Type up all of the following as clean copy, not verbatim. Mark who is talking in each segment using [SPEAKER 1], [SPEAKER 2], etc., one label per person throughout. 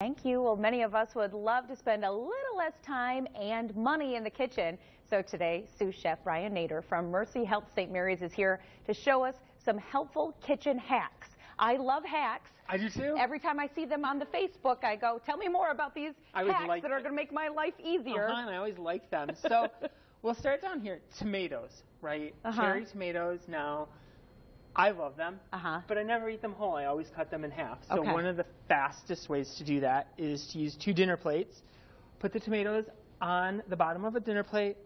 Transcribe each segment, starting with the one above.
[SPEAKER 1] Thank you. Well, many of us would love to spend a little less time and money in the kitchen. So today, sous chef Bryan Nader from Mercy Health St. Mary's is here to show us some helpful kitchen hacks. I love hacks.
[SPEAKER 2] I do too.
[SPEAKER 1] Every time I see them on the Facebook, I go, tell me more about these hacks that are going to make my life easier.
[SPEAKER 2] And I always like them. So we'll start down here. Tomatoes, right? Cherry tomatoes. Now, I love them, but I never eat them whole. I always cut them in half. So one of the fastest ways to do that is to use 2 dinner plates. Put the tomatoes on the bottom of a dinner plate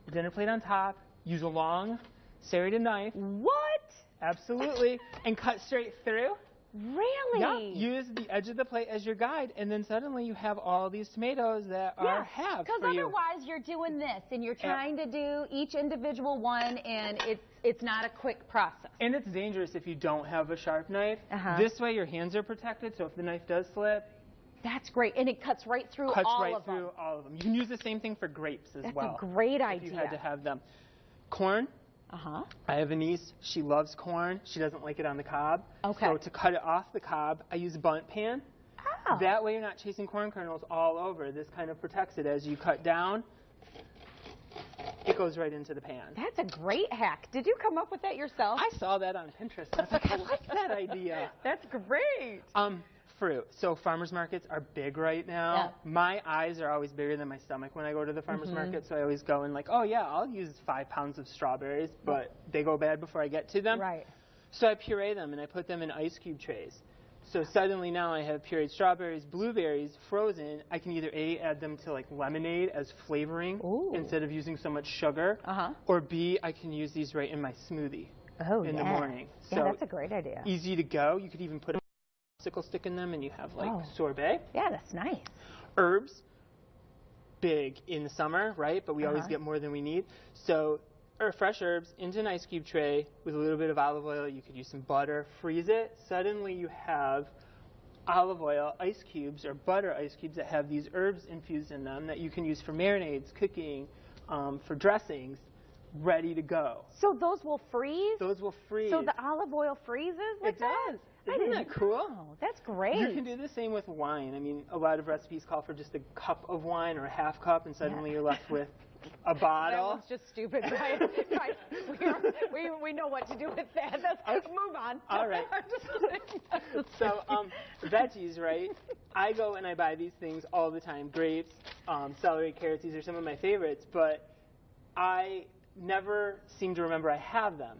[SPEAKER 2] on top. Use a long serrated knife.
[SPEAKER 1] What?
[SPEAKER 2] Absolutely. And cut straight through.
[SPEAKER 1] Really?
[SPEAKER 2] Yeah. Use the edge of the plate as your guide, and then suddenly you have all these tomatoes that are halved for you.
[SPEAKER 1] Because otherwise you're doing this, and you're trying to do each individual one, and it's not a quick process.
[SPEAKER 2] And it's dangerous if you don't have a sharp knife. This way your hands are protected, so if the knife does slip.
[SPEAKER 1] That's great, and it cuts right through all of them.
[SPEAKER 2] You can use the same thing for grapes as well.
[SPEAKER 1] That's a great idea.
[SPEAKER 2] If you had to have them. Corn. I have a niece. She loves corn. She doesn't like it on the cob. So to cut it off the cob, I use a bunt pan. That way you're not chasing corn kernels all over. This kind of protects it. As you cut down, it goes right into the pan.
[SPEAKER 1] That's a great hack. Did you come up with that yourself?
[SPEAKER 2] I saw that on Pinterest. I was like, I like that idea.
[SPEAKER 1] That's great.
[SPEAKER 2] Fruit. So farmers markets are big right now. My eyes are always bigger than my stomach when I go to the farmers market, so I always go and like, oh yeah, I'll use 5 pounds of strawberries, but they go bad before I get to them. So I puree them and I put them in ice cube trays. So suddenly now I have pureed strawberries, blueberries, frozen. I can either A, add them to like lemonade as flavoring instead of using so much sugar, or B, I can use these right in my smoothie in the morning.
[SPEAKER 1] So that's a great idea.
[SPEAKER 2] Easy to go. You could even put popsicle stick in them and you have like sorbet.
[SPEAKER 1] Yeah, that's nice.
[SPEAKER 2] Herbs, big in the summer, right? But we always get more than we need. So fresh herbs into an ice cube tray with a little bit of olive oil. You could use some butter, freeze it. Suddenly you have olive oil ice cubes or butter ice cubes that have these herbs infused in them that you can use for marinades, cooking, for dressings, ready to go.
[SPEAKER 1] So those will freeze?
[SPEAKER 2] Those will freeze.
[SPEAKER 1] So the olive oil freezes like that?
[SPEAKER 2] It does. Isn't that cool?
[SPEAKER 1] Oh, that's great.
[SPEAKER 2] You can do the same with wine. I mean, a lot of recipes call for just a cup of wine or a half cup, and suddenly you're left with a bottle.
[SPEAKER 1] That was just stupid, right? We know what to do with that. Move on.
[SPEAKER 2] All right. So veggies, right? I go and I buy these things all the time. Grapes, celery, carrots, these are some of my favorites, but I never seem to remember I have them.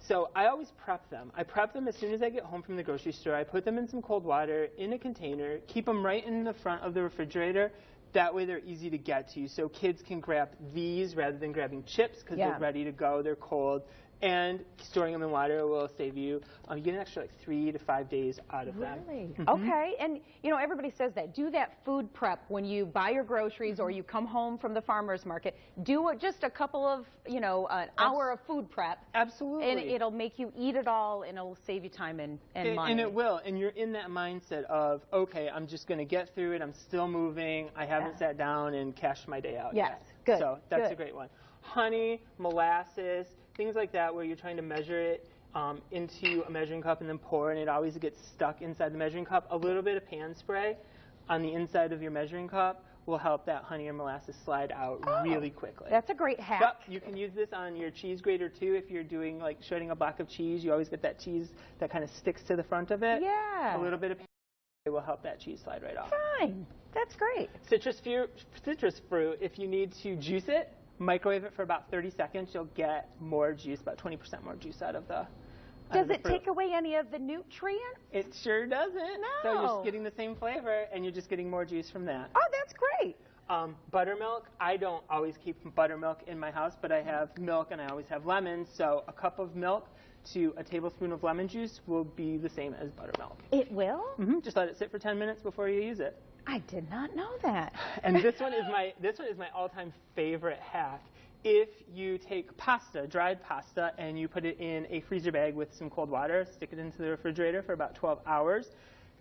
[SPEAKER 2] So I always prep them. I prep them as soon as I get home from the grocery store. I put them in some cold water in a container, keep them right in the front of the refrigerator. That way they're easy to get to. So kids can grab these rather than grabbing chips because they're ready to go, they're cold. And storing them in water will save you, you get an extra like 3 to 5 days out of them.
[SPEAKER 1] Really? Okay, and you know, everybody says that. Do that food prep when you buy your groceries or you come home from the farmer's market. Do just a couple of, an hour of food prep.
[SPEAKER 2] Absolutely.
[SPEAKER 1] And it'll make you eat it all and it'll save you time and money.
[SPEAKER 2] And it will. And you're in that mindset of, okay, I'm just going to get through it. I'm still moving. I haven't sat down and cashed my day out yet.
[SPEAKER 1] Good.
[SPEAKER 2] So that's a great one. Honey, molasses, things like that where you're trying to measure it into a measuring cup and then pour, and it always gets stuck inside the measuring cup. A little bit of pan spray on the inside of your measuring cup will help that honey or molasses slide out really quickly.
[SPEAKER 1] That's a great hack.
[SPEAKER 2] But you can use this on your cheese grater too if you're doing like shredding a block of cheese. You always get that cheese that kind of sticks to the front of it.
[SPEAKER 1] Yeah.
[SPEAKER 2] A little bit of pan spray will help that cheese slide right off.
[SPEAKER 1] Fine. That's great.
[SPEAKER 2] Citrus fruit, if you need to juice it, microwave it for about 30 seconds. You'll get more juice, about 20% more juice out of the
[SPEAKER 1] Does it take away any of the nutrients?
[SPEAKER 2] It sure doesn't.
[SPEAKER 1] No.
[SPEAKER 2] So you're just getting the same flavor, and you're just getting more juice from that.
[SPEAKER 1] Oh, that's great.
[SPEAKER 2] Buttermilk, I don't always keep buttermilk in my house, but I have milk and I always have lemons. So a cup of milk to a tablespoon of lemon juice will be the same as buttermilk.
[SPEAKER 1] It will?
[SPEAKER 2] Just let it sit for 10 minutes before you use it.
[SPEAKER 1] I did not know that.
[SPEAKER 2] And this one is my all-time favorite hack. If you take pasta, dried pasta, and you put it in a freezer bag with some cold water, stick it into the refrigerator for about 12 hours,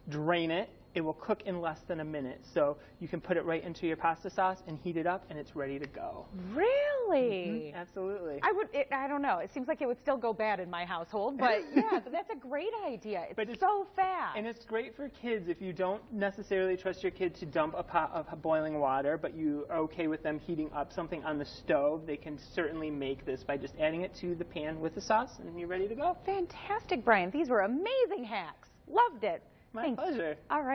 [SPEAKER 2] drain it, it will cook in less than a minute. So you can put it right into your pasta sauce and heat it up, and it's ready to go.
[SPEAKER 1] Really?
[SPEAKER 2] Absolutely.
[SPEAKER 1] I don't know. It seems like it would still go bad in my household, but yeah, but that's a great idea. It's so fast.
[SPEAKER 2] And it's great for kids if you don't necessarily trust your kid to dump a pot of boiling water, but you are okay with them heating up something on the stove. They can certainly make this by just adding it to the pan with the sauce, and you're ready to go.
[SPEAKER 1] Fantastic, Brian. These were amazing hacks. Loved it.
[SPEAKER 2] My pleasure.
[SPEAKER 1] All right.